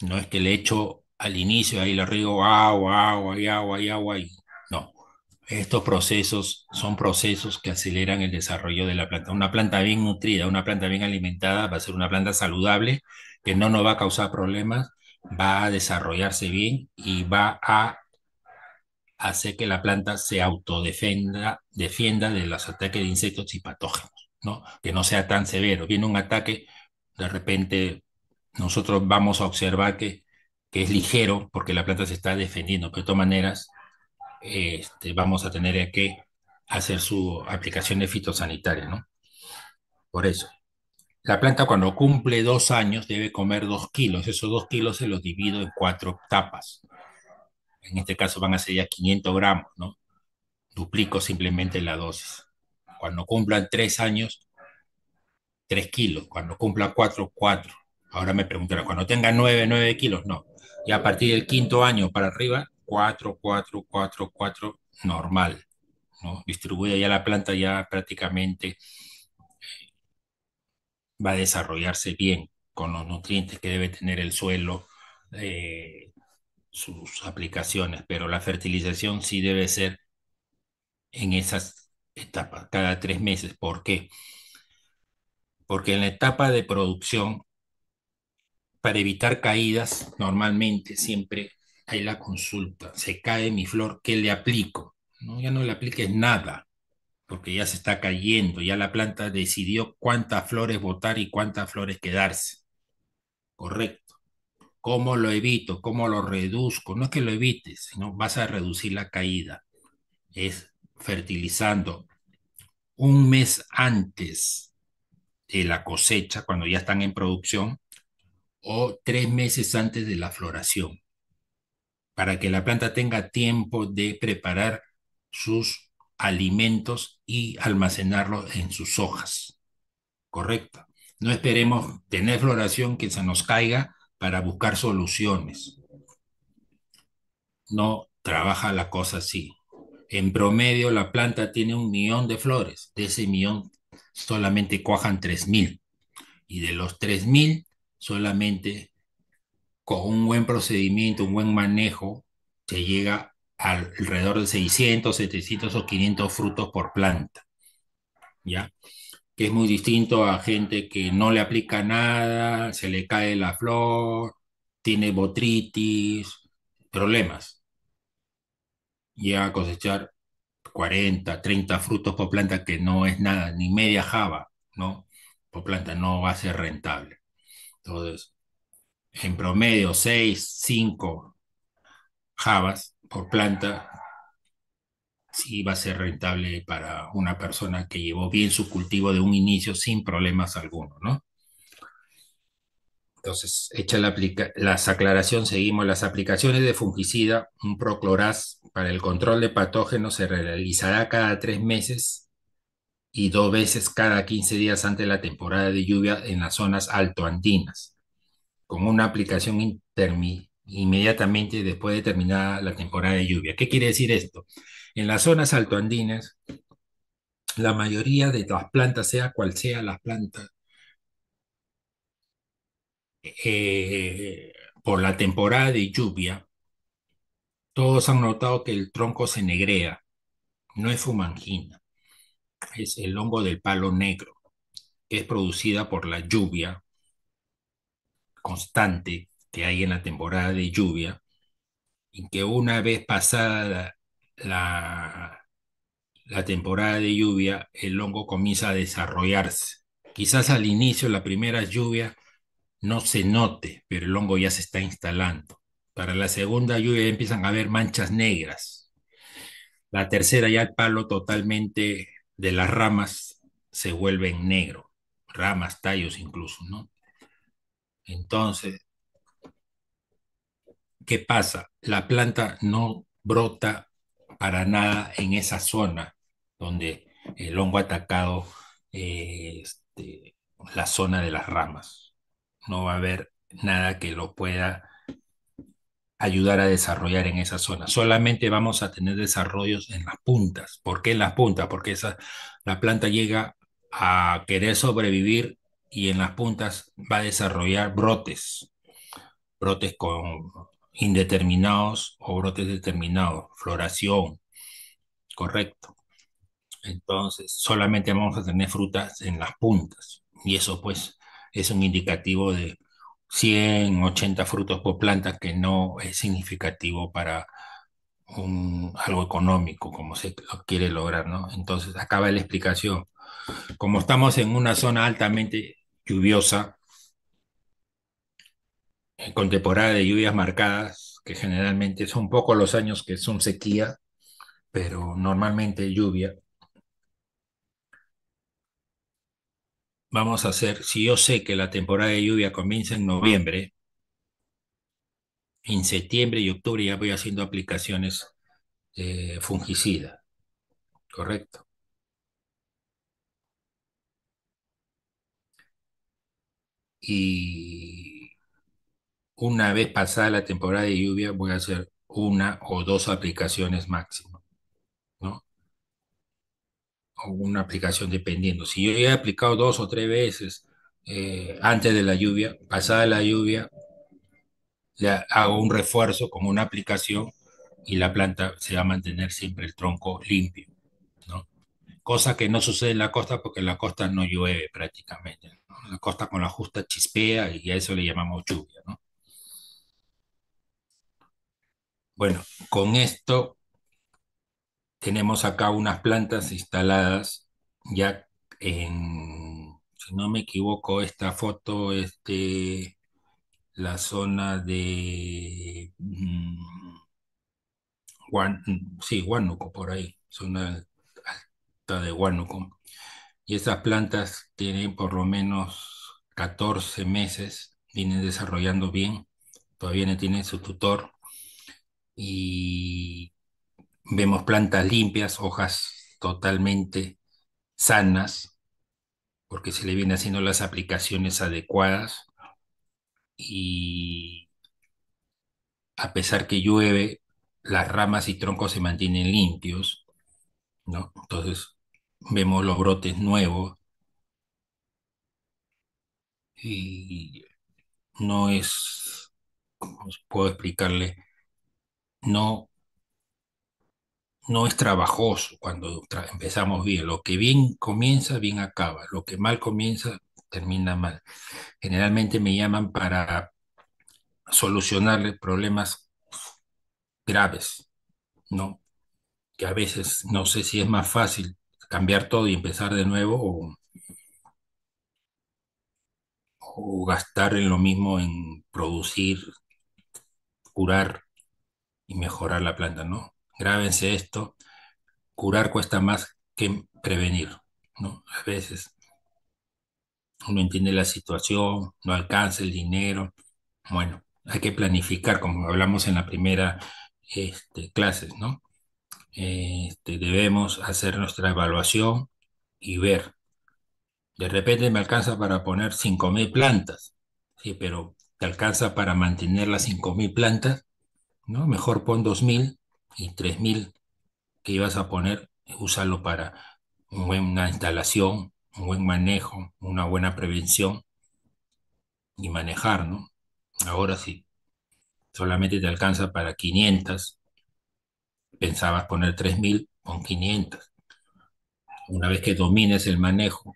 No es que le echo al inicio, ahí le riego agua, agua y agua y agua y no. Estos procesos son procesos que aceleran el desarrollo de la planta. Una planta bien nutrida, una planta bien alimentada va a ser una planta saludable que no nos va a causar problemas, va a desarrollarse bien y va a hacer que la planta se defienda de los ataques de insectos y patógenos, ¿no? Que no sea tan severo. Viene un ataque, de repente nosotros vamos a observar que es ligero porque la planta se está defendiendo, pero de todas maneras vamos a tener que hacer su aplicación de fitosanitaria, ¿no? Por eso. La planta cuando cumple 2 años debe comer 2 kilos. Esos 2 kilos se los divido en 4 etapas. En este caso van a ser ya 500 gramos, ¿no? Duplico simplemente la dosis. Cuando cumplan 3 años, 3 kilos. Cuando cumpla 4, 4. Ahora me preguntará, cuando tenga 9, 9 kilos, no. Y a partir del quinto año para arriba, 4, 4, 4, 4, normal, ¿no? Distribuida ya la planta ya prácticamente va a desarrollarse bien con los nutrientes que debe tener el suelo, eh, sus aplicaciones, pero la fertilización sí debe ser en esas etapas, cada 3 meses. ¿Por qué? Porque en la etapa de producción, para evitar caídas, normalmente siempre hay la consulta, se cae mi flor, ¿qué le aplico? No, ya no le apliques nada, porque ya se está cayendo, ya la planta decidió cuántas flores botar y cuántas flores quedarse, correcto. ¿Cómo lo evito? ¿Cómo lo reduzco? No es que lo evites, sino vas a reducir la caída. Es fertilizando un mes antes de la cosecha, cuando ya están en producción, o 3 meses antes de la floración, para que la planta tenga tiempo de preparar sus alimentos y almacenarlos en sus hojas, ¿correcto? No esperemos tener floración que se nos caiga para buscar soluciones. No trabaja la cosa así. En promedio, la planta tiene 1 millón de flores. De ese millón, solamente cuajan 3.000. Y de los 3.000, solamente con un buen procedimiento, un buen manejo, se llega a alrededor de 600, 700 o 500 frutos por planta, ¿ya? Que es muy distinto a gente que no le aplica nada, se le cae la flor, tiene botritis, problemas. Llega a cosechar 40, 30 frutos por planta, que no es nada, ni media java, ¿no? Por planta no va a ser rentable. Entonces, en promedio, 6, 5 javas por planta, sí va a ser rentable para una persona que llevó bien su cultivo de un inicio sin problemas alguno, ¿no? Entonces, hecha las aclaraciones, seguimos las aplicaciones de fungicida, un Procloraz para el control de patógenos se realizará cada 3 meses y 2 veces cada 15 días antes de la temporada de lluvia en las zonas altoandinas, con una aplicación inmediatamente después de terminar la temporada de lluvia. ¿Qué quiere decir esto? En las zonas altoandinas, la mayoría de las plantas, sea cual sea las plantas, por la temporada de lluvia, todos han notado que el tronco se negrea. No es fumangina, es el hongo del palo negro, que es producida por la lluvia constante que hay en la temporada de lluvia y que una vez pasada la, la temporada de lluvia, el hongo comienza a desarrollarse. Quizás al inicio, la primera lluvia, no se note, pero el hongo ya se está instalando. Para la segunda lluvia ya empiezan a haber manchas negras. La tercera ya el palo totalmente de las ramas se vuelve en negro, ramas, tallos incluso, ¿no? Entonces, ¿qué pasa? La planta no brota para nada en esa zona donde el hongo ha atacado la zona de las ramas. No va a haber nada que lo pueda ayudar a desarrollar en esa zona. Solamente vamos a tener desarrollos en las puntas. ¿Por qué en las puntas? Porque la planta llega a querer sobrevivir y en las puntas va a desarrollar brotes, brotes con indeterminados o brotes determinados, floración, correcto. Entonces, solamente vamos a tener frutas en las puntas y eso pues es un indicativo de 180 frutos por planta que no es significativo para algo económico como se lo quiere lograr, ¿no? Entonces, acaba la explicación. Como estamos en una zona altamente lluviosa, con temporada de lluvias marcadas, que generalmente son pocos los años que son sequía, pero normalmente lluvia. Vamos a hacer, si yo sé que la temporada de lluvia comienza en noviembre, en septiembre y octubre ya voy haciendo aplicaciones fungicidas, ¿correcto? Y una vez pasada la temporada de lluvia voy a hacer una o dos aplicaciones máximo, ¿no? O una aplicación dependiendo. Si yo ya he aplicado dos o tres veces antes de la lluvia, pasada la lluvia, le hago un refuerzo con una aplicación y la planta se va a mantener siempre el tronco limpio, ¿no? Cosa que no sucede en la costa porque en la costa no llueve prácticamente, ¿no? En la costa con la justa chispea y a eso le llamamos lluvia, ¿no? Bueno, con esto tenemos acá unas plantas instaladas ya si no me equivoco, esta foto es de la zona de sí, Huánuco, por ahí, zona alta de Huánuco. Y esas plantas tienen por lo menos 14 meses, vienen desarrollando bien, todavía no tienen su tutor y vemos plantas limpias, hojas totalmente sanas, porque se le vienen haciendo las aplicaciones adecuadas y a pesar que llueve, las ramas y troncos se mantienen limpios, ¿no? Entonces vemos los brotes nuevos y no es, ¿cómo puedo explicarle? No, no es trabajoso cuando empezamos bien. Lo que bien comienza, bien acaba. Lo que mal comienza, termina mal. Generalmente me llaman para solucionarle problemas graves, ¿no? Que a veces no sé si es más fácil cambiar todo y empezar de nuevo o gastar en lo mismo en producir, curar y mejorar la planta, ¿no? Grábense esto, curar cuesta más que prevenir, ¿no? A veces uno entiende la situación, no alcanza el dinero, bueno, hay que planificar, como hablamos en la primera clase, ¿no? Debemos hacer nuestra evaluación y ver. De repente me alcanza para poner 5.000 plantas, sí, pero ¿te alcanza para mantener las 5.000 plantas? ¿No? Mejor pon 2.000 y 3.000 que ibas a poner, úsalo para una buena instalación, un buen manejo, una buena prevención y manejar, ¿no? Ahora sí, solamente te alcanza para 500, pensabas poner 3000, con 500. Una vez que domines el manejo,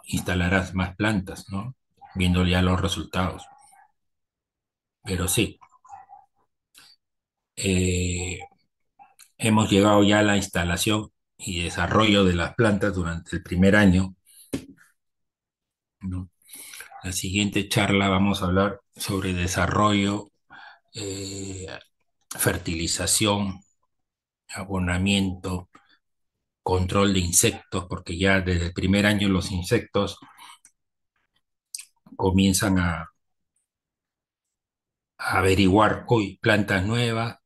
instalarás más plantas, ¿no? Viendo ya los resultados. Pero sí, eh, hemos llegado ya a la instalación y desarrollo de las plantas durante el primer año, ¿no? La siguiente charla vamos a hablar sobre desarrollo, eh, fertilización, abonamiento, control de insectos, porque ya desde el primer año los insectos comienzan a averiguar, hoy plantas nuevas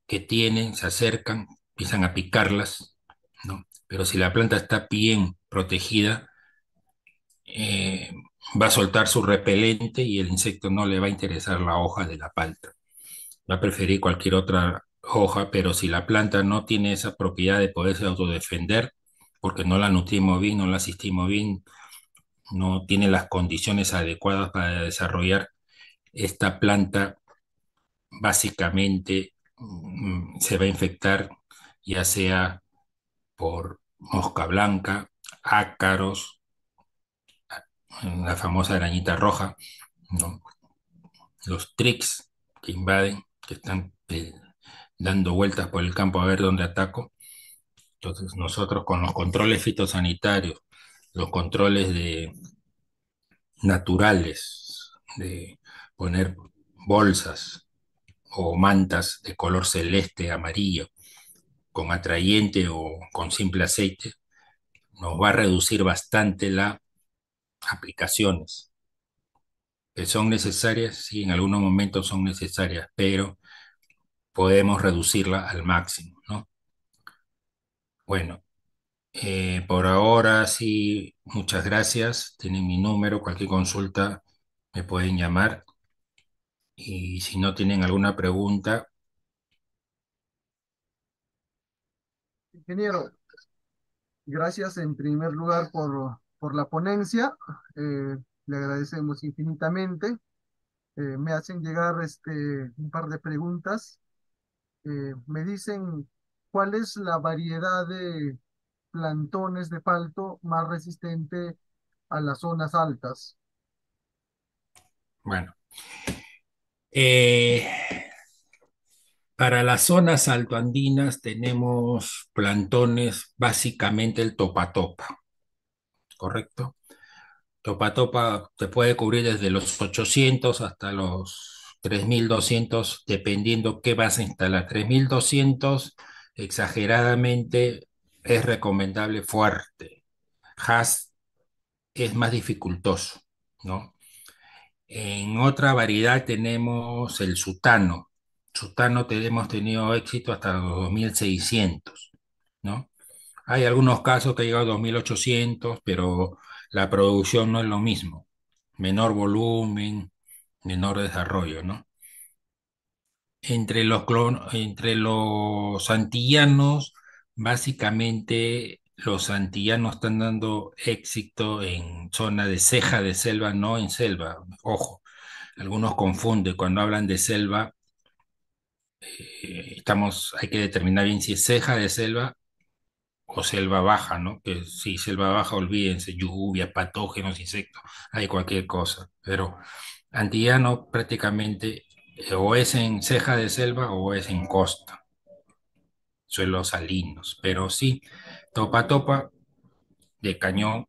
que tienen, se acercan, empiezan a picarlas, ¿no? Pero si la planta está bien protegida, eh, va a soltar su repelente y el insecto no le va a interesar la hoja de la palta. Va a preferir cualquier otra hoja, pero si la planta no tiene esa propiedad de poderse autodefender, porque no la nutrimos bien, no la asistimos bien, no tiene las condiciones adecuadas para desarrollar, esta planta básicamente se va a infectar, ya sea por mosca blanca, ácaros, la famosa arañita roja, ¿no? Los tricks que invaden, que están dando vueltas por el campo a ver dónde ataco. Entonces nosotros con los controles fitosanitarios, los controles naturales, de poner bolsas o mantas de color celeste, amarillo, con atrayente o con simple aceite, nos va a reducir bastante las aplicaciones. Que son necesarias, sí, en algunos momentos son necesarias, pero podemos reducirla al máximo, ¿no? Bueno, por ahora sí, muchas gracias. Tienen mi número, cualquier consulta me pueden llamar y si no tienen alguna pregunta, Ingeniero, gracias en primer lugar por la ponencia. Le agradecemos infinitamente. Me hacen llegar un par de preguntas. Me dicen cuál es la variedad de plantones de palto más resistente a las zonas altas. bueno. Eh, para las zonas altoandinas tenemos plantones, básicamente el topa-topa, ¿correcto? Topa-topa te puede cubrir desde los 800 hasta los 3200, dependiendo qué vas a instalar. 3200, exageradamente, es recomendable fuerte. Hass es más dificultoso, ¿no? En otra variedad tenemos el sutano. Sutano hemos tenido éxito hasta los 2600, ¿no? Hay algunos casos que ha llegado a 2800, pero la producción no es lo mismo. Menor volumen, menor desarrollo, ¿no? Entre los antillanos, básicamente los antillanos están dando éxito en zona de ceja de selva, no en selva. Ojo, algunos confunden cuando hablan de selva, hay que determinar bien si es ceja de selva o selva baja, ¿no? Que si selva baja, olvídense, lluvia, patógenos, insectos, hay cualquier cosa. Pero antillano prácticamente o es en ceja de selva o es en costa, suelos salinos. Pero sí, topa topa de cañón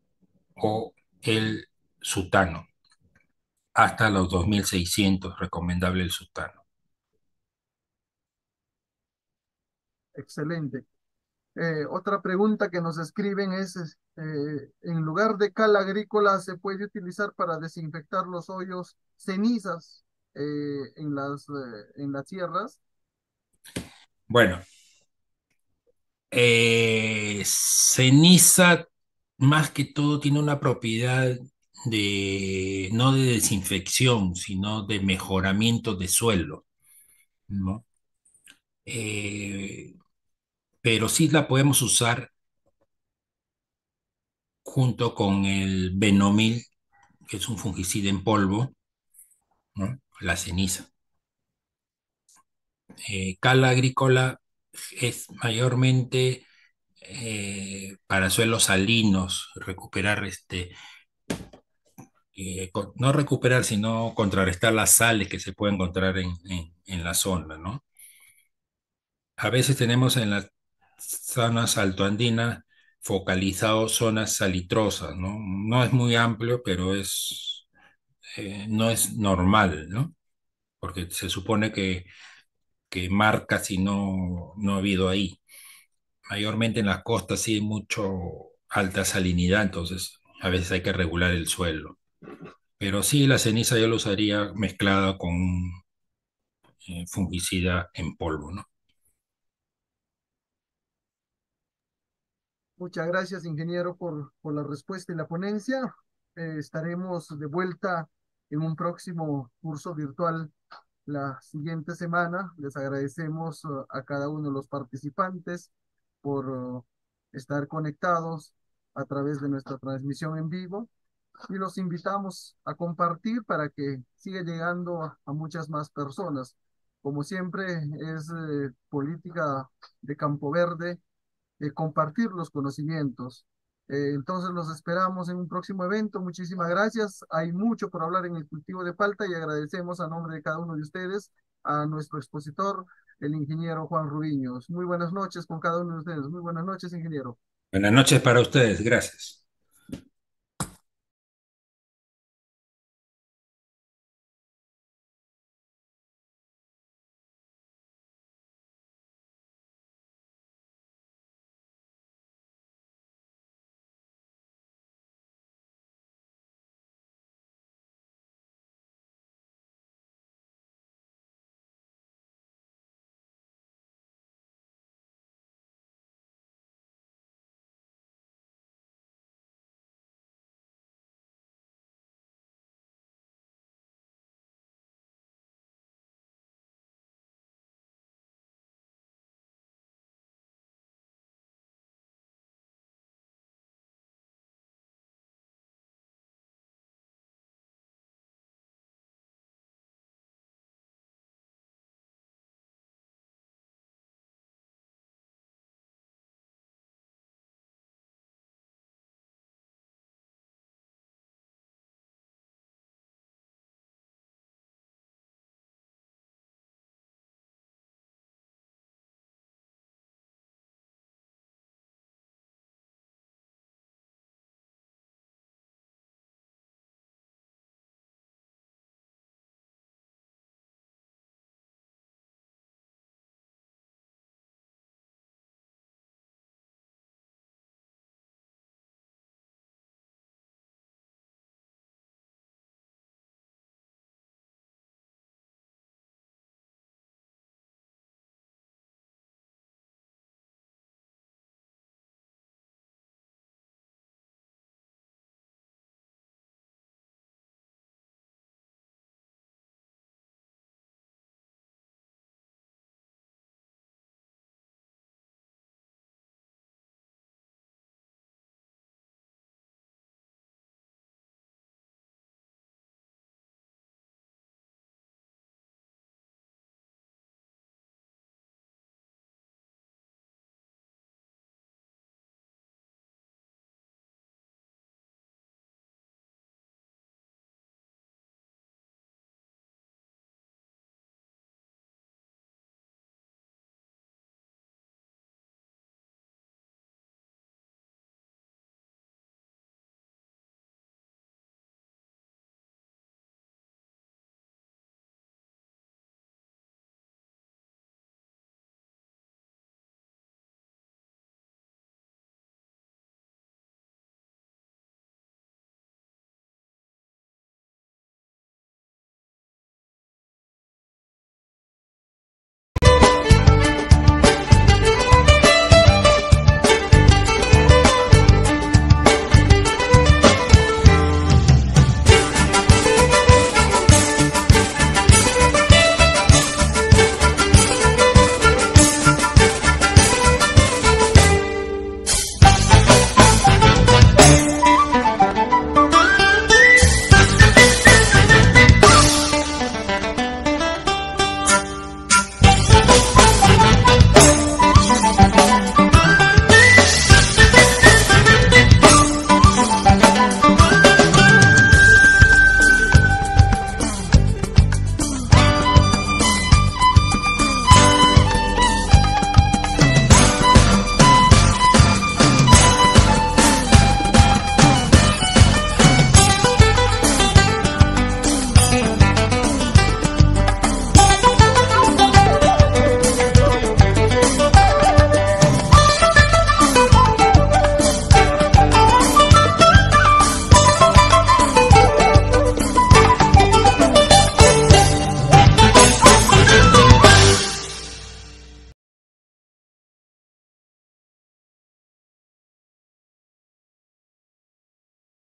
o el sutano, hasta los 2600 recomendable el sutano. Excelente. Otra pregunta que nos escriben en lugar de cal agrícola, ¿se puede utilizar para desinfectar los hoyos cenizas en las sierras? Bueno, ceniza, más que todo, tiene una propiedad de, no de desinfección, sino de mejoramiento de suelo, ¿no? Eh, pero sí la podemos usar junto con el Benomil, que es un fungicida en polvo, ¿no? La ceniza. Cal agrícola es mayormente para suelos salinos, recuperar no recuperar, sino contrarrestar las sales que se pueden encontrar en la zona, ¿no? A veces tenemos en las zonas altoandinas focalizados zonas salitrosas, ¿no? No es muy amplio, pero no es normal, ¿no? Porque se supone que marca si no ha habido ahí. Mayormente en las costas sí hay mucho alta salinidad, entonces a veces hay que regular el suelo. Pero sí, la ceniza yo la usaría mezclada con un fungicida en polvo, ¿no? Muchas gracias, ingeniero, por la respuesta y la ponencia. Estaremos de vuelta en un próximo curso virtual la siguiente semana. Les agradecemos a cada uno de los participantes por estar conectados a través de nuestra transmisión en vivo y los invitamos a compartir para que siga llegando a muchas más personas. Como siempre, es política de Campo Verde compartir los conocimientos. Entonces los esperamos en un próximo evento. Muchísimas gracias. Hay mucho por hablar en el cultivo de palta y agradecemos a nombre de cada uno de ustedes a nuestro expositor, el ingeniero Juan Rubiños. Muy buenas noches con cada uno de ustedes. Muy buenas noches, ingeniero. Buenas noches para ustedes, gracias.